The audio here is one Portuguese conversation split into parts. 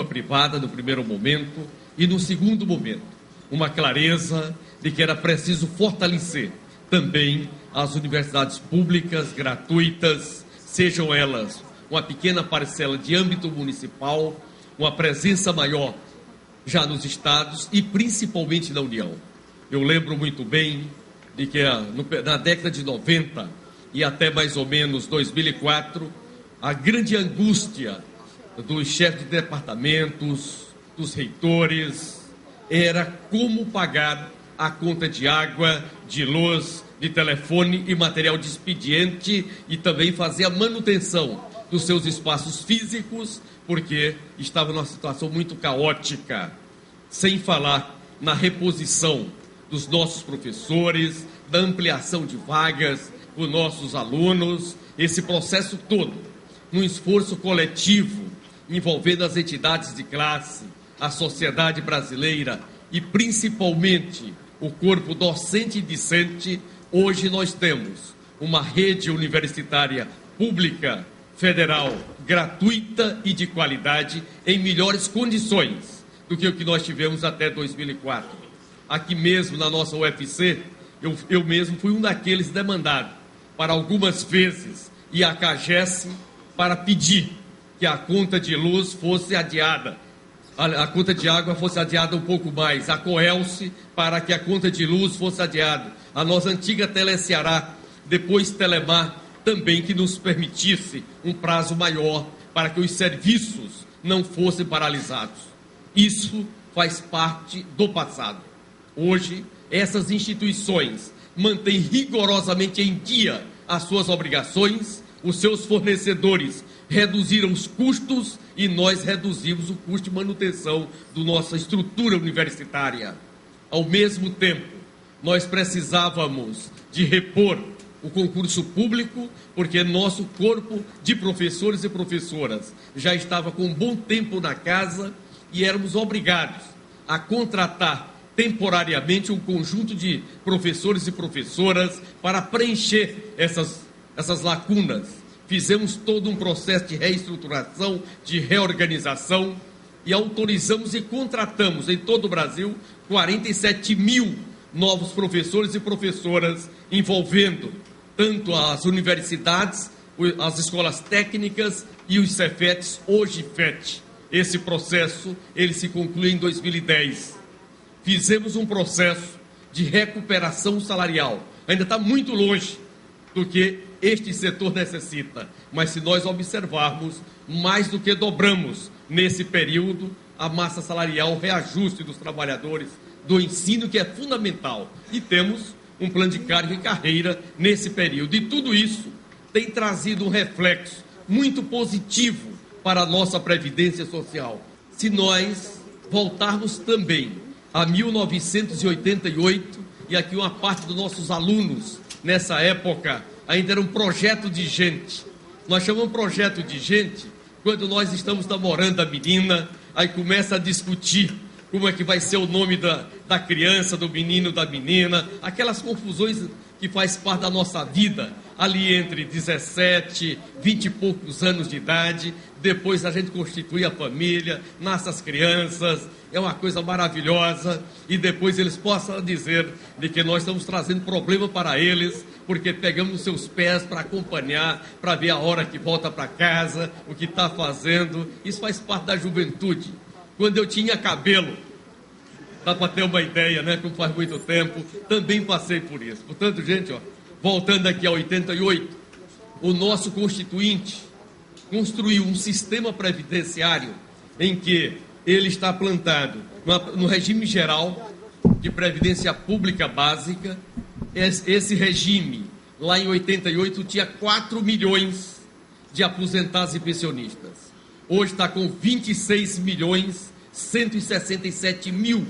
privada no primeiro momento e no segundo momento, uma clareza de que era preciso fortalecer também as universidades públicas, gratuitas, sejam elas uma pequena parcela de âmbito municipal, uma presença maior já nos estados e principalmente na União. Eu lembro muito bem de que na década de 90 e até mais ou menos 2004, a grande angústia dos chefes de departamentos, dos reitores, era como pagar a conta de água, de luz, de telefone e material de expediente e também fazer a manutenção dos seus espaços físicos, porque estava numa situação muito caótica, sem falar na reposição dos nossos professores, da ampliação de vagas para os nossos alunos, esse processo todo, num esforço coletivo, envolvendo as entidades de classe, a sociedade brasileira e principalmente o corpo docente e discente. Hoje nós temos uma rede universitária pública, federal, gratuita e de qualidade, em melhores condições do que o que nós tivemos até 2004. Aqui mesmo na nossa UFC, eu mesmo fui um daqueles demandado para algumas vezes e a CAGES para pedir que a conta de luz fosse adiada, a conta de água fosse adiada um pouco mais, a COELCE para que a conta de luz fosse adiada, a nossa antiga Teleceará, depois Telemar, também que nos permitisse um prazo maior para que os serviços não fossem paralisados. Isso faz parte do passado. Hoje, essas instituições mantêm rigorosamente em dia as suas obrigações, os seus fornecedores reduziram os custos e nós reduzimos o custo de manutenção da nossa estrutura universitária. Ao mesmo tempo, nós precisávamos de repor o concurso público, porque nosso corpo de professores e professoras já estava com um bom tempo na casa e éramos obrigados a contratar temporariamente um conjunto de professores e professoras para preencher essas lacunas. Fizemos todo um processo de reestruturação, de reorganização e autorizamos e contratamos em todo o Brasil 47 mil novos professores e professoras, envolvendo tanto as universidades, as escolas técnicas e os Cefetes, hoje FET. Esse processo, ele se conclui em 2010. Fizemos um processo de recuperação salarial. Ainda está muito longe do que este setor necessita, mas se nós observarmos, mais do que dobramos nesse período a massa salarial, o reajuste dos trabalhadores do ensino, que é fundamental, e temos um plano de carga e carreira nesse período, e tudo isso tem trazido um reflexo muito positivo para a nossa previdência social. Se nós voltarmos também a 1988, e aqui uma parte dos nossos alunos nessa época ainda era um projeto de gente. Nós chamamos projeto de gente quando nós estamos namorando a menina, aí começa a discutir como é que vai ser o nome da criança, do menino, da menina, aquelas confusões que faz parte da nossa vida, ali entre 17, 20 e poucos anos de idade, depois a gente constitui a família, nasce as crianças, é uma coisa maravilhosa, e depois eles possam dizer de que nós estamos trazendo problema para eles, porque pegamos os seus pés para acompanhar, para ver a hora que volta para casa, o que está fazendo. Isso faz parte da juventude. Quando eu tinha cabelo, dá para ter uma ideia, né? Como faz muito tempo, também passei por isso. Portanto, gente, voltando aqui a 88, o nosso constituinte construiu um sistema previdenciário em que ele está plantado no regime geral de previdência pública básica. Esse regime, lá em 88, tinha 4 milhões de aposentados e pensionistas. Hoje está com 26 milhões 167 mil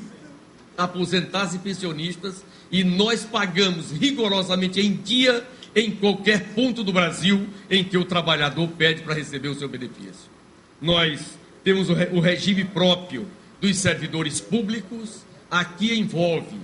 aposentados e pensionistas, e nós pagamos rigorosamente em dia em qualquer ponto do Brasil em que o trabalhador pede para receber o seu benefício. Nós temos o regime próprio dos servidores públicos. Aqui envolve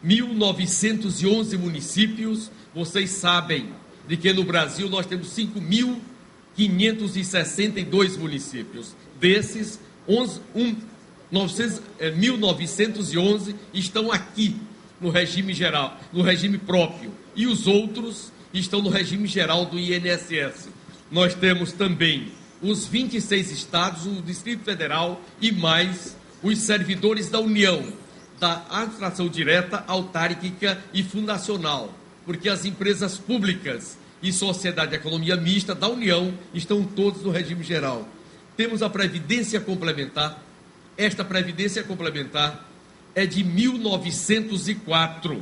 1.911 municípios. Vocês sabem de que no Brasil nós temos 5.562 municípios. Desses, 1.911 estão aqui no regime geral, no regime próprio, e os outros estão no regime geral do INSS. Nós temos também os 26 estados, o Distrito Federal e mais os servidores da União, da administração direta, autárquica e fundacional, porque as empresas públicas e sociedade de economia mista da União estão todos no regime geral. Temos a Previdência Complementar. Esta Previdência Complementar é de 1904,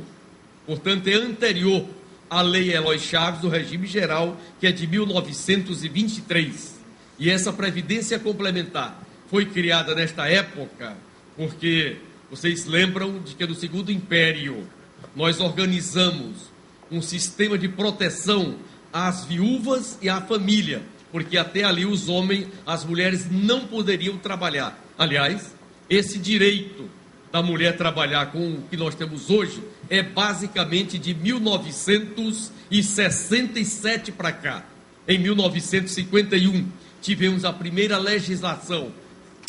portanto é anterior à Lei Eloy Chaves do regime geral, que é de 1923. E essa Previdência Complementar foi criada nesta época porque vocês lembram de que no Segundo Império nós organizamos um sistema de proteção às viúvas e à família, porque até ali os homens, as mulheres não poderiam trabalhar. Aliás, esse direito da mulher trabalhar com o que nós temos hoje é basicamente de 1967 para cá. Em 1951, tivemos a primeira legislação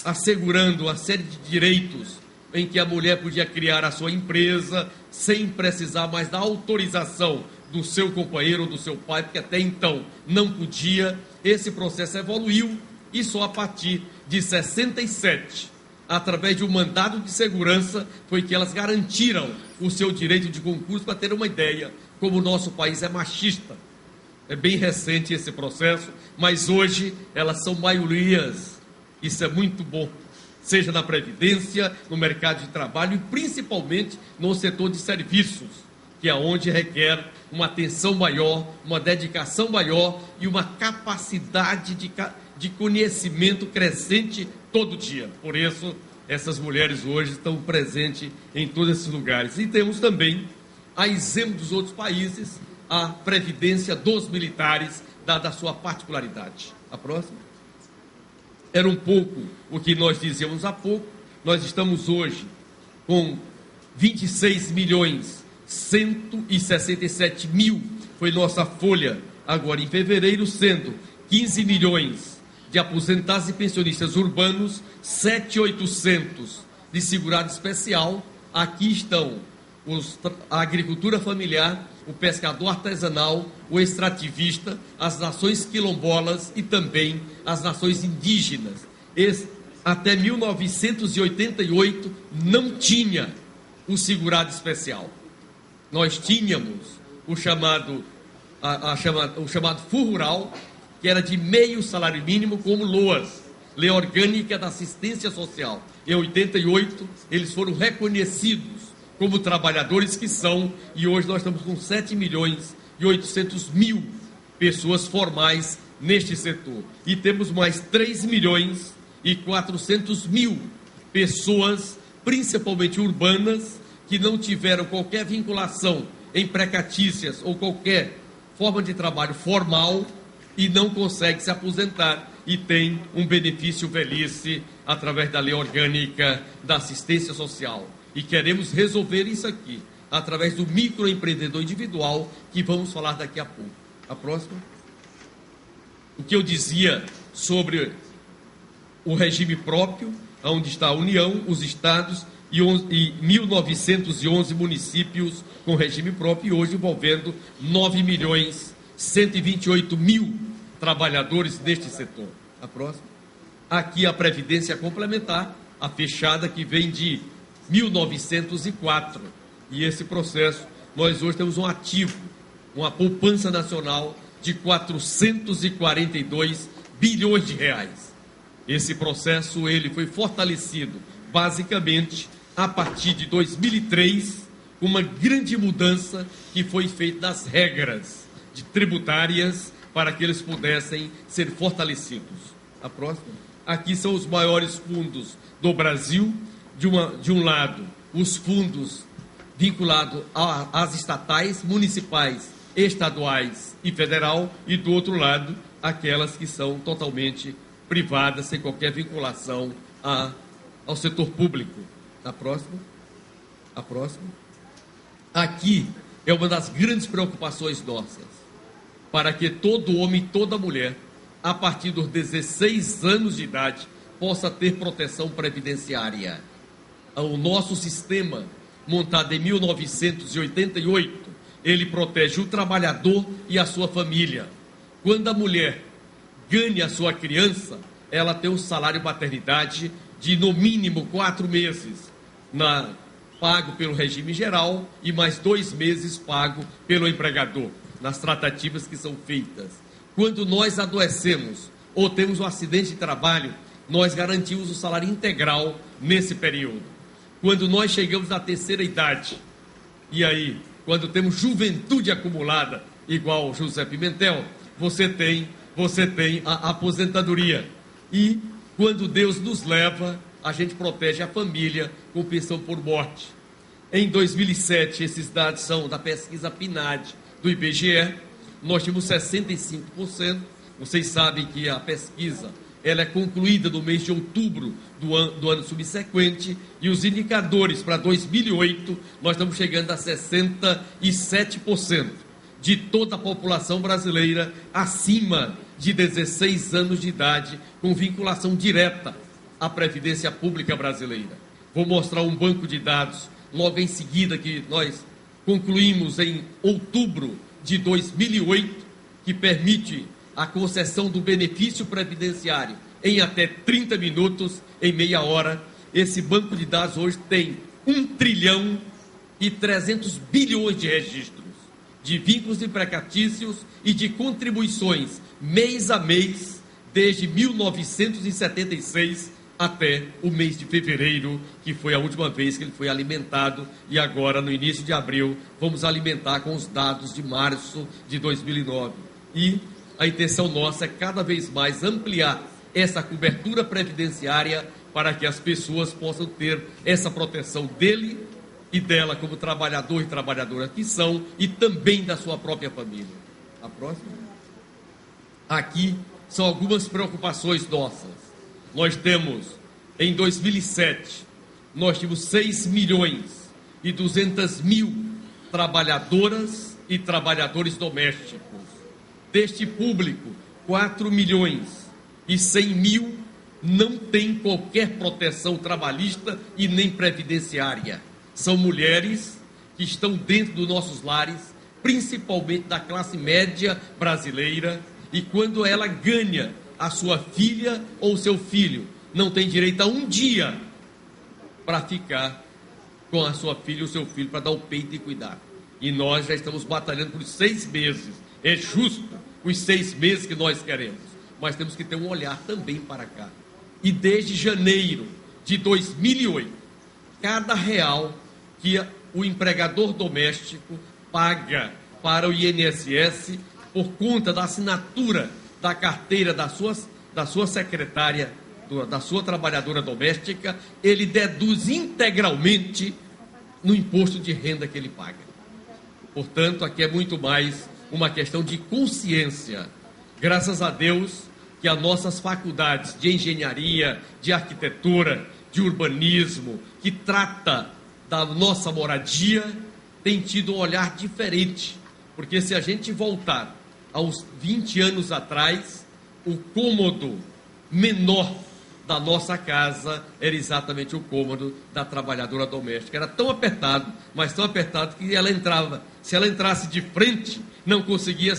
assegurando uma série de direitos em que a mulher podia criar a sua empresa sem precisar mais da autorização do seu companheiro ou do seu pai, porque até então não podia. Esse processo evoluiu e só a partir de 67, através de um mandado de segurança, foi que elas garantiram o seu direito de concurso. Para ter uma ideia, como o nosso país é machista, é bem recente esse processo, mas hoje elas são maiorias. Isso é muito bom, seja na Previdência, no mercado de trabalho e principalmente no setor de serviços, que é onde requer uma atenção maior, uma dedicação maior e uma capacidade de conhecimento crescente todo dia. Por isso, essas mulheres hoje estão presentes em todos esses lugares. E temos também, a exemplo dos outros países, a Previdência dos militares, dada a sua particularidade. A próxima. Era um pouco o que nós dizíamos há pouco. Nós estamos hoje com 26.167.000, foi nossa folha agora em fevereiro, sendo 15 milhões de aposentados e pensionistas urbanos, 7.800 de segurado especial. Aqui estão a agricultura familiar, o pescador artesanal, o extrativista, as nações quilombolas e também as nações indígenas. Até 1988 não tinha o segurado especial. Nós tínhamos o chamado Fundo Rural, que era de meio salário mínimo, como LOAS, Lei Orgânica da Assistência Social. Em 88 eles foram reconhecidos como trabalhadores que são, e hoje nós estamos com 7.800.000 pessoas formais neste setor. E temos mais 3.400.000 pessoas, principalmente urbanas, que não tiveram qualquer vinculação em precatícias ou qualquer forma de trabalho formal e não conseguem se aposentar e tem um benefício velhice através da Lei Orgânica da Assistência Social. E queremos resolver isso aqui, através do microempreendedor individual, que vamos falar daqui a pouco. A próxima. O que eu dizia sobre o regime próprio, onde está a União, os estados e 1.911 municípios com regime próprio, e hoje envolvendo 9.128.000 trabalhadores neste setor. A próxima. Aqui a Previdência Complementar, a fechada, que vem de 1904, e esse processo, nós hoje temos um ativo, uma poupança nacional de 442 bilhões de reais. Esse processo, ele foi fortalecido, basicamente, a partir de 2003, uma grande mudança que foi feita das regras tributárias para que eles pudessem ser fortalecidos. A próxima. Aqui são os maiores fundos do Brasil. De um lado, os fundos vinculados às estatais, municipais, estaduais e federal, e do outro lado, aquelas que são totalmente privadas, sem qualquer vinculação ao setor público. A próxima. A próxima. Aqui é uma das grandes preocupações nossas, para que todo homem e toda mulher, a partir dos 16 anos de idade, possa ter proteção previdenciária. O nosso sistema, montado em 1988, ele protege o trabalhador e a sua família. Quando a mulher ganha a sua criança, ela tem um salário maternidade de no mínimo 4 meses pago pelo regime geral e mais 2 meses pago pelo empregador, nas tratativas que são feitas. Quando nós adoecemos ou temos um acidente de trabalho, nós garantimos o salário integral nesse período. Quando nós chegamos à terceira idade, e aí, quando temos juventude acumulada, igual José Pimentel, você tem a aposentadoria. E quando Deus nos leva, a gente protege a família com pensão por morte. Em 2007, esses dados são da pesquisa PNAD do IBGE, nós tínhamos 65%. Vocês sabem que a pesquisa ela é concluída no mês de outubro do ano subsequente, e os indicadores para 2008, nós estamos chegando a 67% de toda a população brasileira acima de 16 anos de idade, com vinculação direta à Previdência Pública brasileira. Vou mostrar um banco de dados logo em seguida, que nós concluímos em outubro de 2008, que permite a concessão do benefício previdenciário em até 30 minutos, em meia hora. Esse banco de dados hoje tem 1 trilhão e 300 bilhões de registros de vínculos empregatícios e de contribuições mês a mês, desde 1976 até o mês de fevereiro, que foi a última vez que ele foi alimentado, e agora, no início de abril, vamos alimentar com os dados de março de 2009. E a intenção nossa é cada vez mais ampliar essa cobertura previdenciária para que as pessoas possam ter essa proteção dele e dela como trabalhador e trabalhadora que são, e também da sua própria família. A próxima. Aqui são algumas preocupações nossas. Nós temos, em 2007, nós tínhamos 6.200.000 trabalhadoras e trabalhadores domésticos. Deste público, 4.100.000 não tem qualquer proteção trabalhista e nem previdenciária. São mulheres que estão dentro dos nossos lares, principalmente da classe média brasileira, e quando ela ganha a sua filha ou seu filho, não tem direito a um dia para ficar com a sua filha ou seu filho, para dar o peito e cuidar. E nós já estamos batalhando por 6 meses. É justo os 6 meses que nós queremos, mas temos que ter um olhar também para cá. E desde janeiro de 2008, cada real que o empregador doméstico paga para o INSS por conta da assinatura da carteira da sua secretária, da sua trabalhadora doméstica, ele deduz integralmente no imposto de renda que ele paga. Portanto, aqui é muito mais uma questão de consciência. Graças a Deus que as nossas faculdades de engenharia, de arquitetura, de urbanismo, que trata da nossa moradia, tem tido um olhar diferente. Porque se a gente voltar aos 20 anos atrás, o cômodo menor da nossa casa era exatamente o cômodo da trabalhadora doméstica. Era tão apertado, mas tão apertado que ela entrava. Se ela entrasse de frente, não conseguia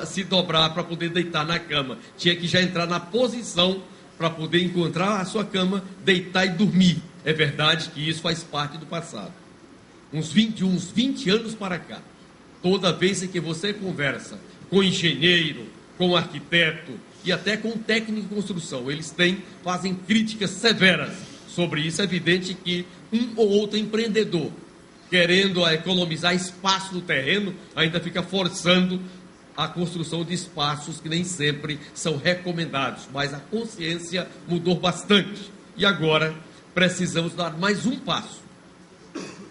se dobrar para poder deitar na cama. Tinha que já entrar na posição para poder encontrar a sua cama, deitar e dormir. É verdade que isso faz parte do passado. Uns 20 anos para cá, toda vez em que você conversa com engenheiro, com arquiteto e até com técnico de construção, eles fazem críticas severas sobre isso. É evidente que um ou outro empreendedor, querendo economizar espaço no terreno, ainda fica forçando a construção de espaços que nem sempre são recomendados, mas a consciência mudou bastante. E agora precisamos dar mais um passo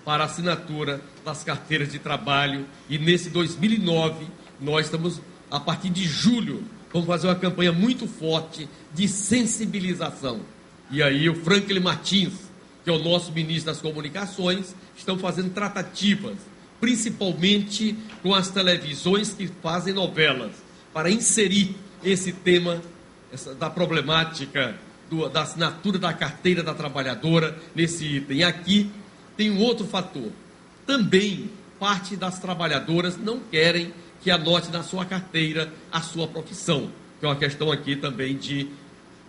para a assinatura das carteiras de trabalho, e nesse 2009, nós estamos, a partir de julho, vamos fazer uma campanha muito forte de sensibilização. E aí o Franklin Martins, que é o nosso ministro das Comunicações, estão fazendo tratativas, principalmente com as televisões que fazem novelas, para inserir esse tema da problemática da assinatura da carteira da trabalhadora nesse item. E aqui tem um outro fator. Também parte das trabalhadoras não querem que anote na sua carteira a sua profissão, que é uma questão aqui também de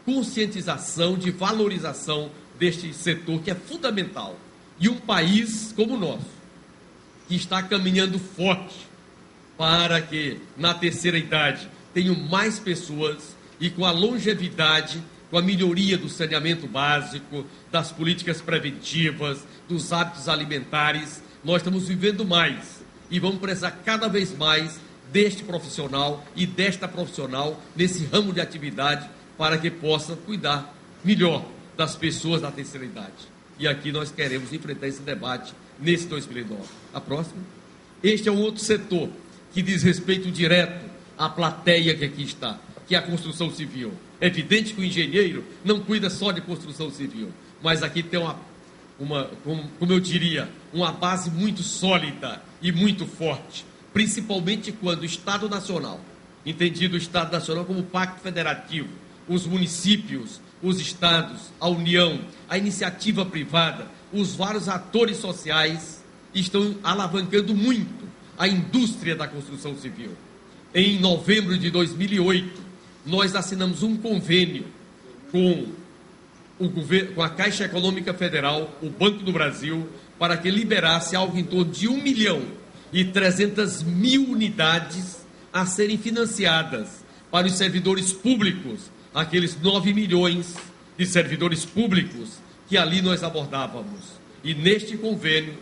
conscientização, de valorização deste setor que é fundamental. E um país como o nosso, que está caminhando forte para que na terceira idade tenham mais pessoas e com a longevidade, com a melhoria do saneamento básico, das políticas preventivas, dos hábitos alimentares, nós estamos vivendo mais e vamos precisar cada vez mais deste profissional e desta profissional nesse ramo de atividade para que possa cuidar melhor das pessoas da terceira idade. E aqui nós queremos enfrentar esse debate nesse 2009. A próxima. Este é um outro setor que diz respeito direto à plateia que aqui está, que é a construção civil. É evidente que o engenheiro não cuida só de construção civil, mas aqui tem como eu diria, uma base muito sólida e muito forte, principalmente quando o Estado Nacional, entendido o Estado Nacional como pacto federativo, os municípios, os estados, a União, a iniciativa privada, os vários atores sociais estão alavancando muito a indústria da construção civil. Em novembro de 2008, nós assinamos um convênio com com a Caixa Econômica Federal, o Banco do Brasil, para que liberasse algo em torno de 1.300.000 unidades a serem financiadas para os servidores públicos, aqueles 9 milhões de servidores públicos que ali nós abordávamos. E neste convênio,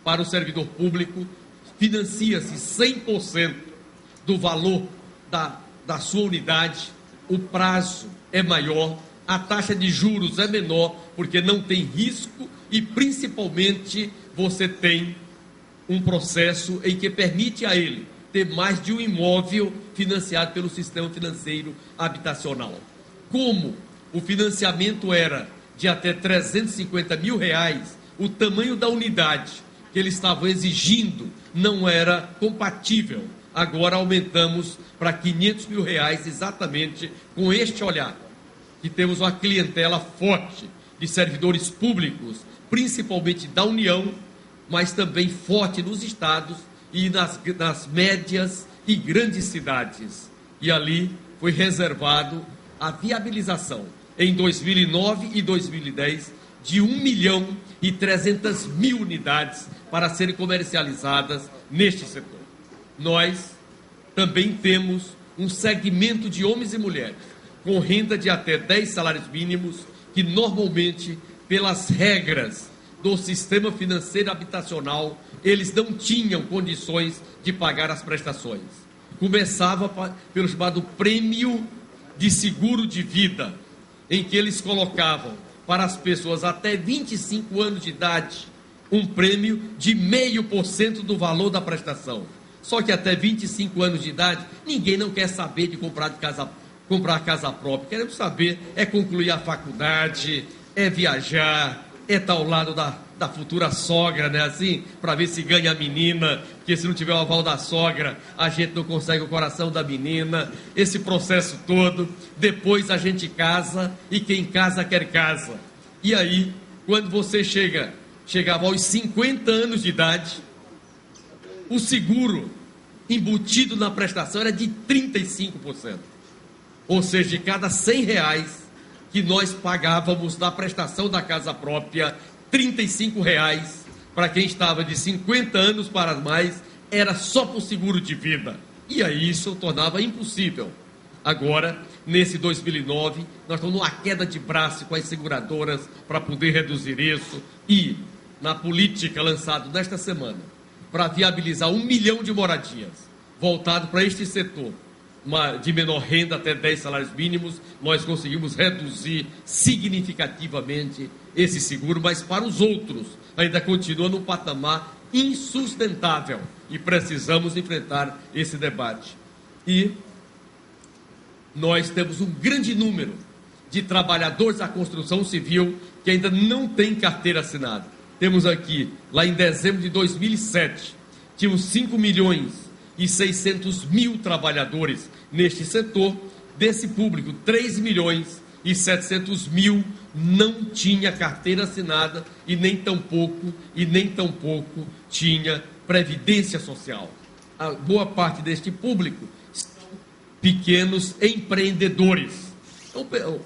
para o servidor público, financia-se 100% do valor da sua unidade, o prazo é maior, a taxa de juros é menor, porque não tem risco e, principalmente, você tem um processo em que permite a ele ter mais de um imóvel financiado pelo sistema financeiro habitacional. Como o financiamento era de até R$350 mil, o tamanho da unidade que eles estavam exigindo não era compatível. Agora aumentamos para R$500 mil, exatamente com este olhar, que temos uma clientela forte de servidores públicos, principalmente da União, mas também forte nos estados e nas médias e grandes cidades. E ali foi reservado a viabilização, em 2009 e 2010, de 1.300.000 unidades para serem comercializadas neste setor. Nós também temos um segmento de homens e mulheres com renda de até 10 salários mínimos, que normalmente, pelas regras do sistema financeiro habitacional, eles não tinham condições de pagar as prestações. Começava pelo chamado prêmio de seguro de vida, em que eles colocavam para as pessoas até 25 anos de idade um prêmio de 0,5% do valor da prestação. Só que até 25 anos de idade, ninguém não quer saber de comprar casa própria. Queremos saber é concluir a faculdade, é viajar, é estar ao lado da futura sogra, né? Assim, para ver se ganha a menina, porque se não tiver o aval da sogra, a gente não consegue o coração da menina. Esse processo todo, depois a gente casa e quem casa quer casa. E aí, quando você chegava aos 50 anos de idade, o seguro embutido na prestação era de 35%. Ou seja, de cada R$100 que nós pagávamos da prestação da casa própria, R$35 para quem estava de 50 anos para mais, era só por seguro de vida. E aí isso tornava impossível. Agora, nesse 2009, nós estamos numa queda de braço com as seguradoras para poder reduzir isso. E, na política lançada nesta semana, para viabilizar 1 milhão de moradias, voltado para este setor, de menor renda até 10 salários mínimos, nós conseguimos reduzir significativamente esse seguro, mas para os outros ainda continua num patamar insustentável e precisamos enfrentar esse debate. E nós temos um grande número de trabalhadores da construção civil que ainda não tem carteira assinada. Temos aqui, lá em dezembro de 2007, tínhamos 5.600.000 trabalhadores neste setor. Desse público, 3.600.000 mil não tinha carteira assinada e nem tampouco tinha previdência social. A boa parte deste público são pequenos empreendedores. Então,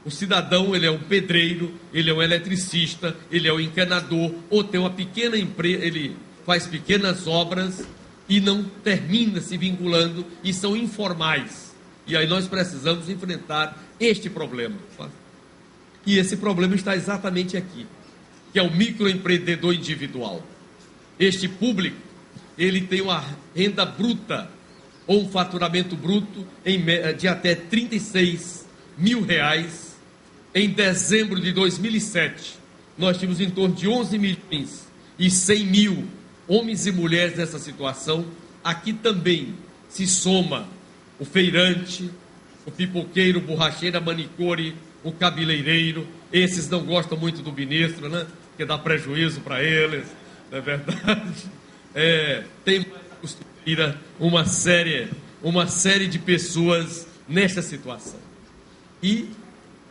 o cidadão, ele é um pedreiro, ele é um eletricista, ele é um encanador, ou tem uma pequena empresa, ele faz pequenas obras e não termina se vinculando e são informais. E aí nós precisamos enfrentar este problema. E esse problema está exatamente aqui, que é o microempreendedor individual. Este público, ele tem uma renda bruta ou um faturamento bruto de até R$36 mil. Em dezembro de 2007, nós tínhamos em torno de 11 milhões e 100 mil homens e mulheres nessa situação. Aqui também se soma o feirante, o pipoqueiro, o borracheiro, a manicure, o cabeleireiro. Esses não gostam muito do ministro, né? Porque dá prejuízo para eles, não é verdade? Tem costureira, uma série de pessoas nesta situação. E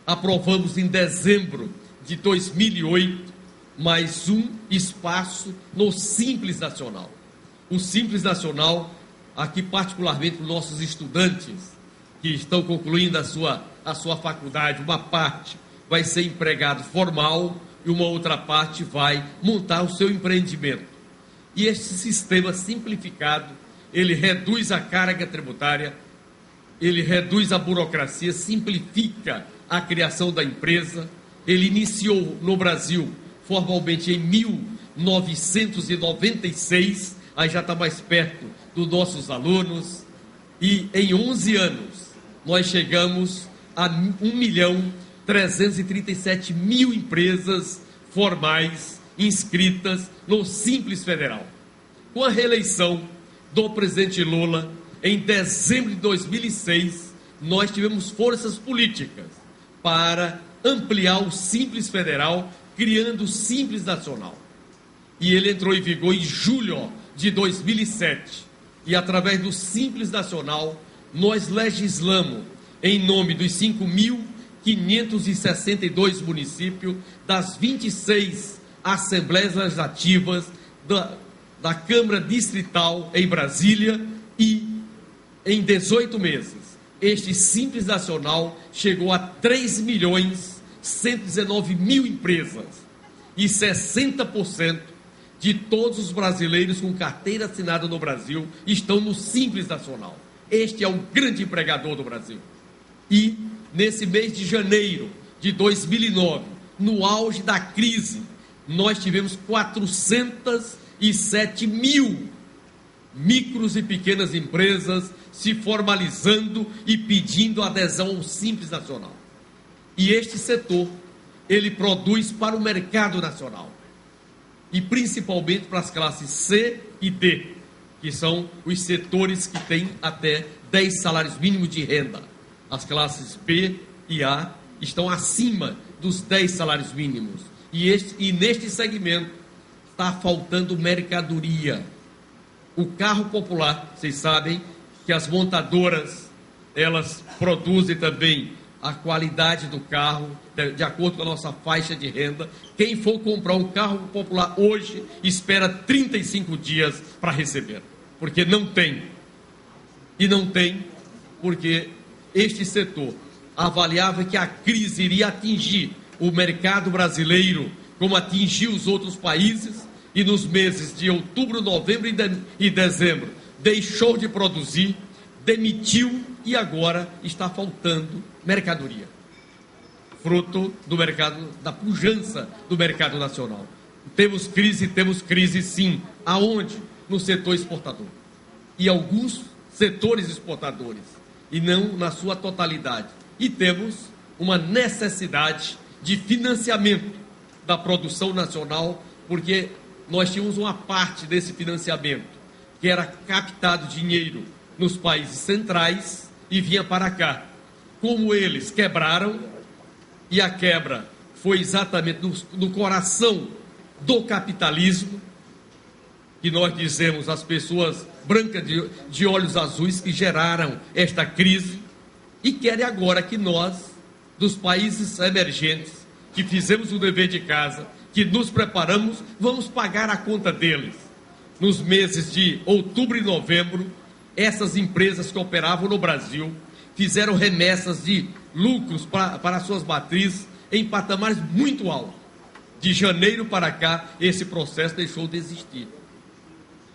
aprovamos em dezembro de 2008 mais um espaço no Simples Nacional. O Simples Nacional, aqui particularmente para os nossos estudantes que estão concluindo a sua faculdade, uma parte vai ser empregado formal e uma outra parte vai montar o seu empreendimento. E este sistema simplificado, ele reduz a carga tributária, ele reduz a burocracia, simplifica a criação da empresa. Ele iniciou no Brasil formalmente em 1996, aí já está mais perto dos nossos alunos, e em 11 anos nós chegamos a 1.337.000 empresas formais inscritas no Simples Federal. Com a reeleição do presidente Lula, em dezembro de 2006, nós tivemos forças políticas para ampliar o Simples Federal, criando o Simples Nacional. E ele entrou em vigor em julho de 2007. E através do Simples Nacional, nós legislamos em nome dos 5.562 municípios, das 26 Assembleias Legislativas, da Câmara Distrital em Brasília, e em 18 meses, este Simples Nacional chegou a 3.119.000 empresas e 60% de todos os brasileiros com carteira assinada no Brasil estão no Simples Nacional. Este é um grande empregador do Brasil. E nesse mês de janeiro de 2009, no auge da crise, nós tivemos 407.000 micros e pequenas empresas se formalizando e pedindo adesão ao Simples Nacional. E este setor, ele produz para o mercado nacional, e principalmente para as classes C e D, que são os setores que têm até 10 salários mínimos de renda. As classes B e A estão acima dos 10 salários mínimos. E neste segmento está faltando mercadoria. O carro popular, vocês sabem que as montadoras, elas produzem também a qualidade do carro, de acordo com a nossa faixa de renda. Quem for comprar um carro popular hoje, espera 35 dias para receber, porque não tem. E não tem porque este setor avaliava que a crise iria atingir o mercado brasileiro, como atingiu os outros países, e nos meses de outubro, novembro e dezembro deixou de produzir, demitiu, e agora está faltando mercadoria, fruto do mercado, da pujança do mercado nacional. Temos crise sim. Aonde? No setor exportador. E alguns setores exportadores, e não na sua totalidade. E temos uma necessidade de financiamento da produção nacional, porque nós tínhamos uma parte desse financiamento que era captado dinheiro nos países centrais e vinha para cá. Como eles quebraram, e a quebra foi exatamente no coração do capitalismo, que nós dizemos as pessoas brancas de olhos azuis que geraram esta crise, e querem agora que nós dos países emergentes, que fizemos o dever de casa, que nos preparamos, vamos pagar a conta deles. Nos meses de outubro e novembro, essas empresas que operavam no Brasil fizeram remessas de lucros para suas matrizes em patamares muito altos. De janeiro para cá, esse processo deixou de existir.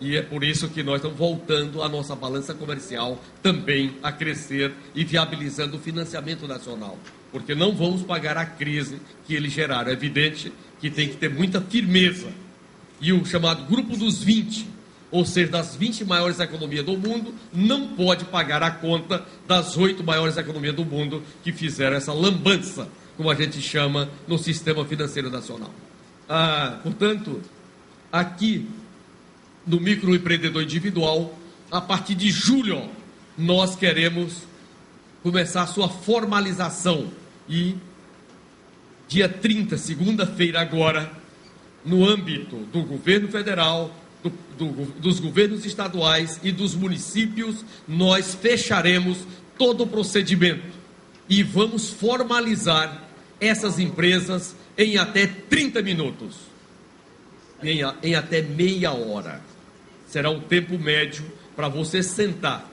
E é por isso que nós estamos voltando a nossa balança comercial também a crescer e viabilizando o financiamento nacional. Porque não vamos pagar a crise que eles geraram. É evidente que tem que ter muita firmeza. E o chamado Grupo dos 20, ou seja, das 20 maiores economias do mundo, não pode pagar a conta das 8 maiores economias do mundo que fizeram essa lambança, como a gente chama, no sistema financeiro nacional. Portanto, aqui no microempreendedor individual, a partir de julho, nós queremos começar a sua formalização. E dia 30, segunda-feira agora, no âmbito do governo federal, dos governos estaduais e dos municípios, nós fecharemos todo o procedimento e vamos formalizar essas empresas em até 30 minutos, em até meia hora. Será um tempo médio para você sentar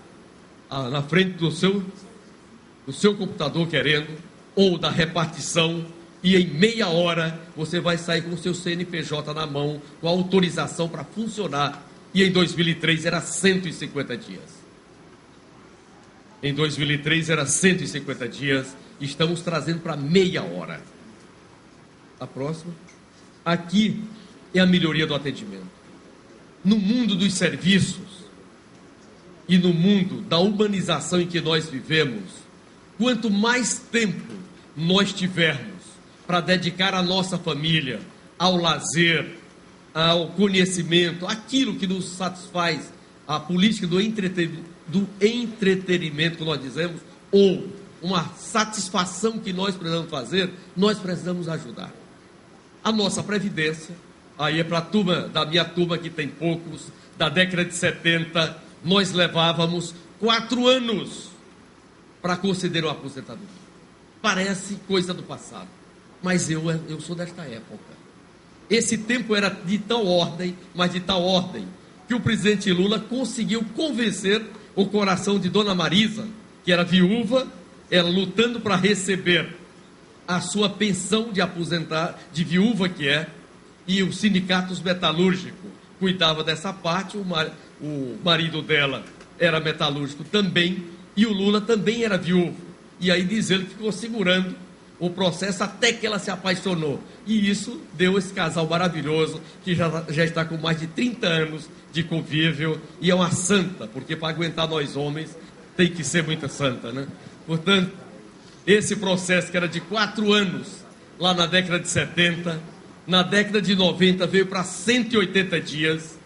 na frente do seu computador querendo, ou da repartição, e em meia hora você vai sair com o seu CNPJ na mão, com a autorização para funcionar. E em 2003 era 150 dias. Em 2003 era 150 dias, estamos trazendo para meia hora. A próxima. Aqui é a melhoria do atendimento. No mundo dos serviços e no mundo da humanização em que nós vivemos, quanto mais tempo nós tivermos para dedicar à nossa família, ao lazer, ao conhecimento, aquilo que nos satisfaz, a política do entretenimento que nós dizemos, ou uma satisfação que nós precisamos fazer, nós precisamos ajudar. A nossa previdência, aí é para a turma, da minha turma que tem poucos, da década de 70, nós levávamos 4 anos para conceder uma aposentadoria. Parece coisa do passado, mas eu sou desta época. Esse tempo era de tal ordem, mas de tal ordem, que o presidente Lula conseguiu convencer o coração de Dona Marisa, que era viúva, ela lutando para receber a sua pensão de aposentar, de viúva que é, e os sindicatos metalúrgicos cuidava dessa parte, o marido dela era metalúrgico também, e o Lula também era viúvo. E aí diz ele que ficou segurando o processo até que ela se apaixonou. E isso deu esse casal maravilhoso, que já está com mais de 30 anos de convívio, e é uma santa, porque para aguentar nós homens tem que ser muita santa, né? Portanto, esse processo que era de 4 anos, lá na década de 70, na década de 90 veio para 180 dias,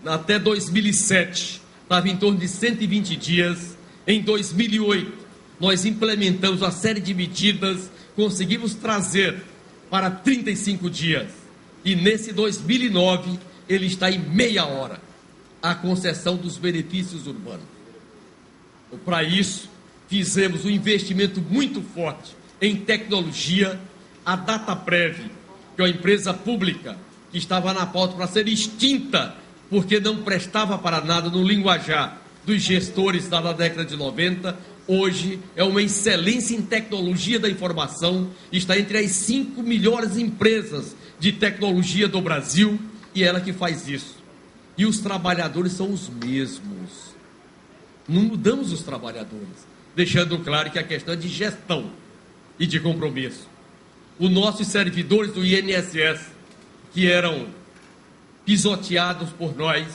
até 2007 estava em torno de 120 dias, em 2008 nós implementamos uma série de medidas, conseguimos trazer para 35 dias, e nesse 2009 ele está em meia hora, a concessão dos benefícios urbanos. Para isso, fizemos um investimento muito forte em tecnologia. A Dataprev, que é uma empresa pública que estava na pauta para ser extinta, porque não prestava para nada no linguajar dos gestores da década de 90, hoje é uma excelência em tecnologia da informação, está entre as 5 melhores empresas de tecnologia do Brasil, e ela que faz isso. E os trabalhadores são os mesmos. Não mudamos os trabalhadores, deixando claro que a questão é de gestão e de compromisso. Os nossos servidores do INSS, que eram pisoteados por nós,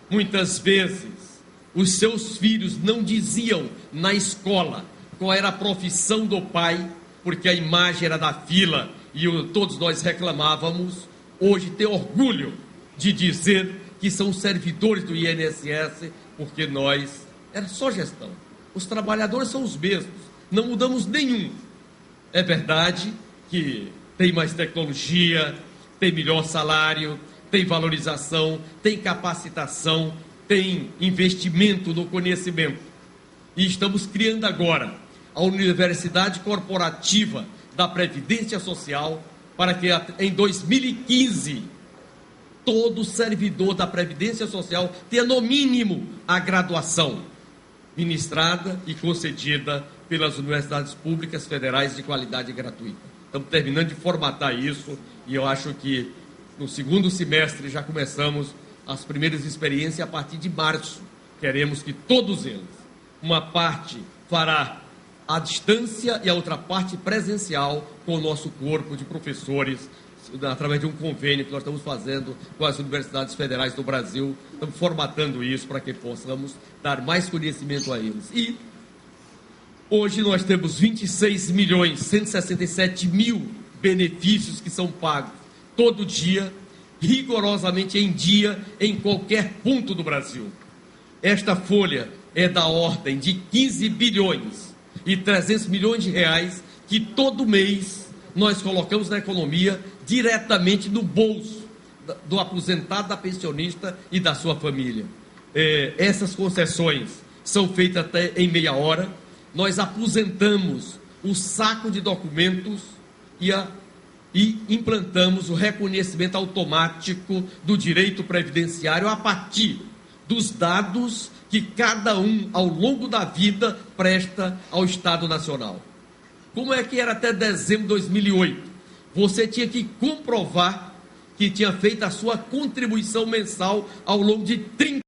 muitas vezes os seus filhos não diziam na escola qual era a profissão do pai, porque a imagem era da fila e todos nós reclamávamos. Hoje tem orgulho de dizer que são servidores do INSS, porque nós, era só gestão. Os trabalhadores são os mesmos, não mudamos nenhum. É verdade que tem mais tecnologia, tem melhor salário, tem valorização, tem capacitação, tem investimento no conhecimento. E estamos criando agora a Universidade Corporativa da Previdência Social, para que em 2015 todo servidor da Previdência Social tenha no mínimo a graduação ministrada e concedida pelas universidades públicas federais de qualidade gratuita. Estamos terminando de formatar isso e eu acho que no segundo semestre já começamos as primeiras experiências e a partir de março queremos que todos eles, uma parte fará à distância e a outra parte presencial com o nosso corpo de professores, através de um convênio que nós estamos fazendo com as universidades federais do Brasil. Estamos formatando isso para que possamos dar mais conhecimento a eles. E hoje nós temos 26.167.000 benefícios que são pagos todo dia, rigorosamente em dia, em qualquer ponto do Brasil. Esta folha é da ordem de 15 bilhões e 300 milhões de reais que todo mês nós colocamos na economia diretamente no bolso do aposentado, da pensionista e da sua família. Essas concessões são feitas até em meia hora. Nós aposentamos o saco de documentos e implantamos o reconhecimento automático do direito previdenciário a partir dos dados que cada um, ao longo da vida, presta ao Estado Nacional. Como é que era até dezembro de 2008? Você tinha que comprovar que tinha feito a sua contribuição mensal ao longo de 30